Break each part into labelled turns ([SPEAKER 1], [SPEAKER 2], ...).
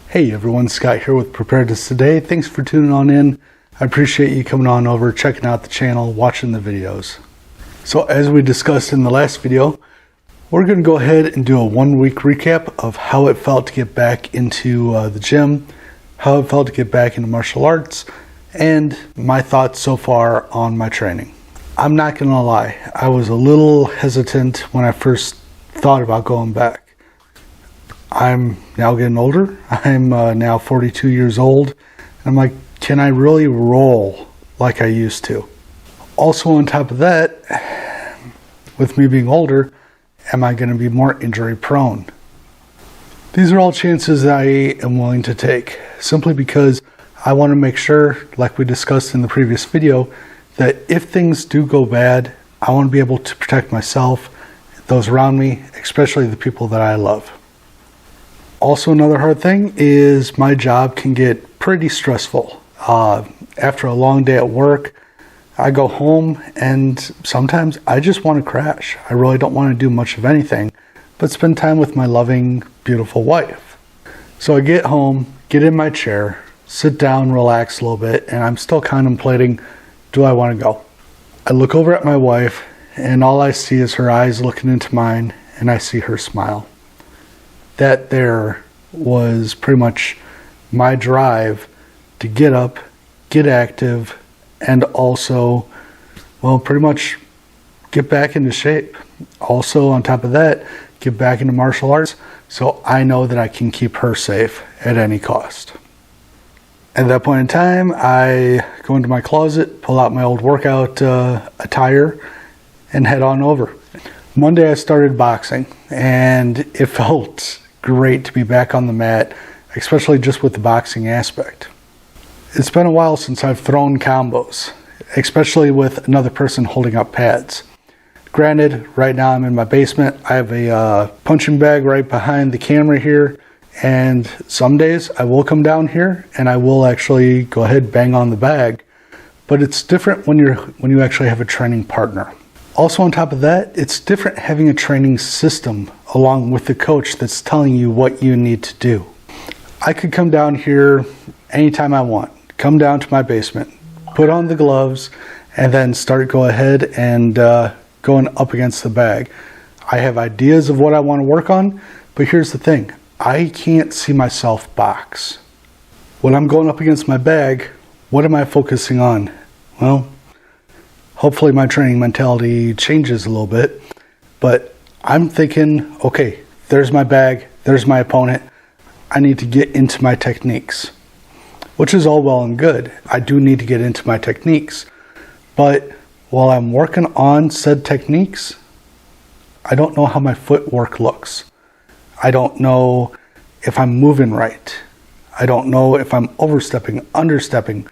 [SPEAKER 1] Hey everyone, Scott here with Preparedness Today. Thanks for tuning on in. I appreciate you coming on over, checking out the channel, watching the videos. So as we discussed in the last video, we're going to go ahead and do a 1 week recap of how it felt to get back into the gym, how it felt to get back into martial arts, and my thoughts so far on my training. I'm not going to lie, I was a little hesitant when I first thought about going back. I'm now getting older. I'm now 42 years old. I'm like, can I really roll like I used to? Also on top of that, with me being older, am I going to be more injury prone? These are all chances that I am willing to take, simply because I want to make sure, like we discussed in the previous video, that if things do go bad, I want to be able to protect myself, those around me, especially the people that I love. Also, another hard thing is my job can get pretty stressful. After a long day at work, I go home and sometimes I just want to crash. I really don't want to do much of anything but spend time with my loving, beautiful wife. So I get home, get in my chair, sit down, relax a little bit, and I'm still contemplating, do I want to go? I look over at my wife and all I see is her eyes looking into mine, and I see her smile. That there was pretty much my drive to get up, get active, and also, well, pretty much get back into shape. Also, on top of that, get back into martial arts so I know that I can keep her safe at any cost. At that point in time, I go into my closet, pull out my old workout attire, and head on over. Monday I started boxing, and it felt great to be back on the mat, especially just with the boxing aspect. It's been a while since I've thrown combos, especially with another person holding up pads. Granted, right now I'm in my basement. I have a punching bag right behind the camera here, and some days I will come down here and I will actually go ahead and bang on the bag, but it's different when you actually have a training partner. Also on top of that, it's different having a training system along with the coach that's telling you what you need to do. I could come down here anytime I want, come down to my basement, put on the gloves, and then go ahead and going up against the bag. I have ideas of what I want to work on, but here's the thing, I can't see myself box. When I'm going up against my bag, what am I focusing on? Well, hopefully my training mentality changes a little bit, but I'm thinking, okay, there's my bag, there's my opponent. I need to get into my techniques, which is all well and good. I do need to get into my techniques, but while I'm working on said techniques, I don't know how my footwork looks. I don't know if I'm moving right. I don't know if I'm overstepping, understepping.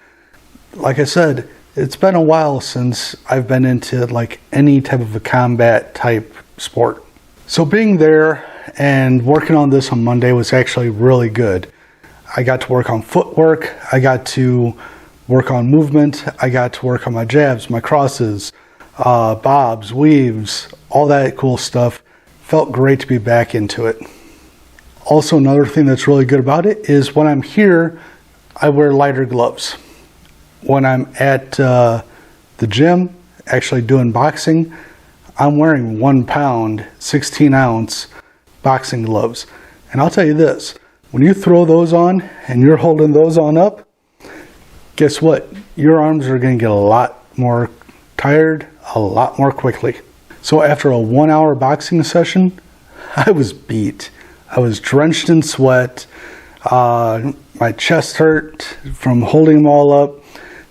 [SPEAKER 1] Like I said, it's been a while since I've been into like any type of a combat type sport. So being there and working on this on Monday was actually really good. I got to work on footwork. I got to work on movement. I got to work on my jabs, my crosses, bobs, weaves, all that cool stuff. Felt great to be back into it. Also, another thing that's really good about it is when I'm here, I wear lighter gloves. When I'm at the gym, actually doing boxing, I'm wearing 1 pound, 16 ounce boxing gloves. And I'll tell you this, when you throw those on and you're holding those on up, guess what? Your arms are going to get a lot more tired a lot more quickly. So after a 1 hour boxing session, I was beat. I was drenched in sweat. My chest hurt from holding them all up,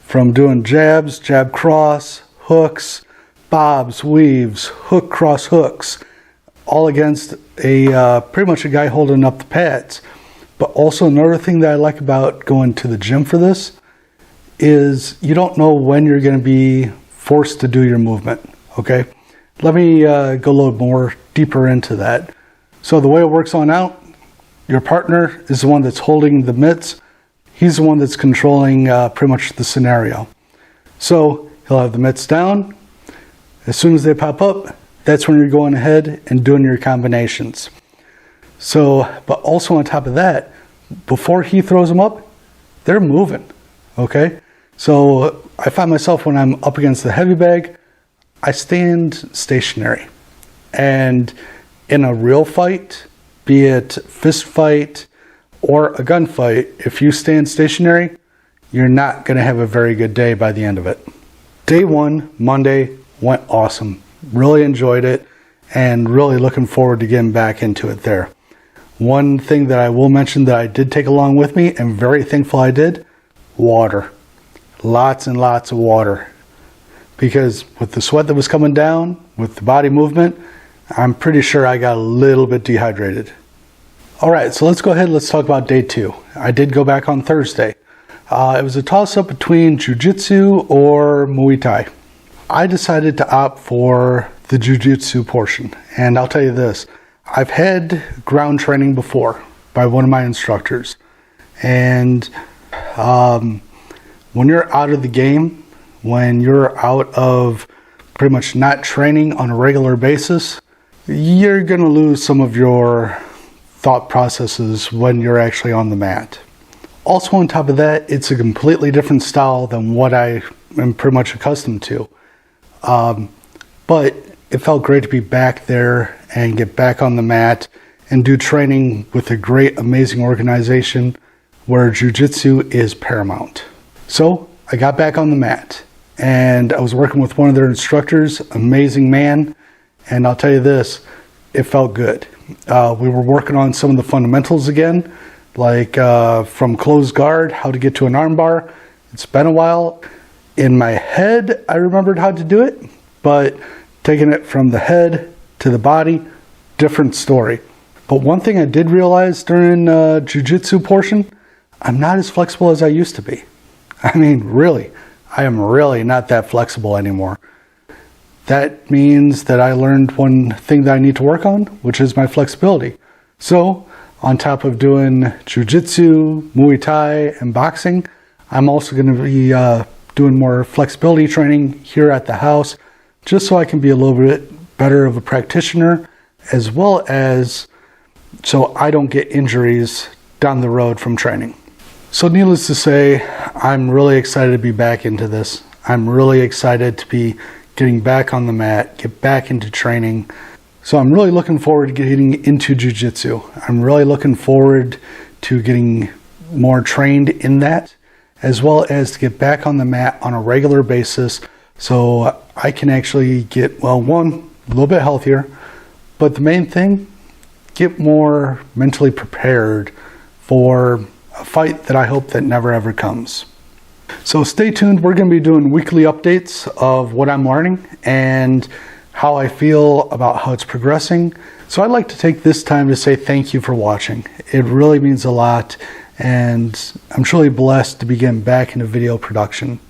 [SPEAKER 1] from doing jabs, jab cross, hooks, bobs, weaves, hook cross hooks, all against pretty much a guy holding up the pads. But also another thing that I like about going to the gym for this is you don't know when you're going to be forced to do your movement, okay? Let me go a little more deeper into that. So the way it works on out, your partner is the one that's holding the mitts. He's the one that's controlling pretty much the scenario. So he'll have the mitts down. As soon as they pop up, that's when you're going ahead and doing your combinations. So, but also on top of that, before he throws them up, they're moving, okay? So I find myself when I'm up against the heavy bag, I stand stationary. And in a real fight, be it fist fight or a gunfight, if you stand stationary, you're not going to have a very good day by the end of it. Day one, Monday, went awesome. Really enjoyed it and really looking forward to getting back into it there. One thing that I will mention that I did take along with me, and very thankful I did, water. Lots and lots of water. Because with the sweat that was coming down, with the body movement, I'm pretty sure I got a little bit dehydrated. Alright, so let's go ahead and let's talk about day two. I did go back on Thursday. It was a toss-up between Jiu-Jitsu or Muay Thai. I decided to opt for the Jiu-Jitsu portion. And I'll tell you this, I've had ground training before by one of my instructors. And when you're out of the game, when you're out of pretty much not training on a regular basis, you're going to lose some of your thought processes when you're actually on the mat. Also on top of that, it's a completely different style than what I am pretty much accustomed to. But it felt great to be back there and get back on the mat and do training with a great, amazing organization where Jiu-Jitsu is paramount. So I got back on the mat and I was working with one of their instructors, amazing man. And I'll tell you this, it felt good. We were working on some of the fundamentals again, like from closed guard, how to get to an armbar. It's been a while. In my head, I remembered how to do it, but taking it from the head to the body, different story. But one thing I did realize during Jiu-Jitsu portion, I'm not as flexible as I used to be. I mean, really, I am really not that flexible anymore. That means that I learned one thing that I need to work on, which is my flexibility. So, on top of doing Jiu-Jitsu, Muay Thai, and boxing, I'm also going to be doing more flexibility training here at the house, just so I can be a little bit better of a practitioner, as well as so I don't get injuries down the road from training. So needless to say, I'm really excited to be back into this. I'm really excited to be getting back on the mat, get back into training. So I'm really looking forward to getting into Jiu-Jitsu. I'm really looking forward to getting more trained in that, as well as to get back on the mat on a regular basis so I can actually get, well, one, a little bit healthier, but the main thing, get more mentally prepared for a fight that I hope that never ever comes. So stay tuned. We're going to be doing weekly updates of what I'm learning and how I feel about how it's progressing. So I'd like to take this time to say thank you for watching. It really means a lot, and I'm truly blessed to be getting back into video production.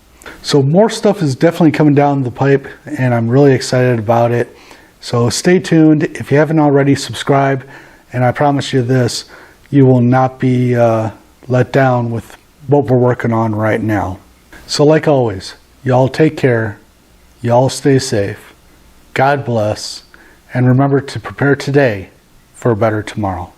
[SPEAKER 1] So more stuff is definitely coming down the pipe, and I'm really excited about it. So stay tuned. If you haven't already, subscribe, and I promise you this, you will not be let down with what we're working on right now. So like always, y'all take care, y'all stay safe, God bless, and remember to prepare today for a better tomorrow.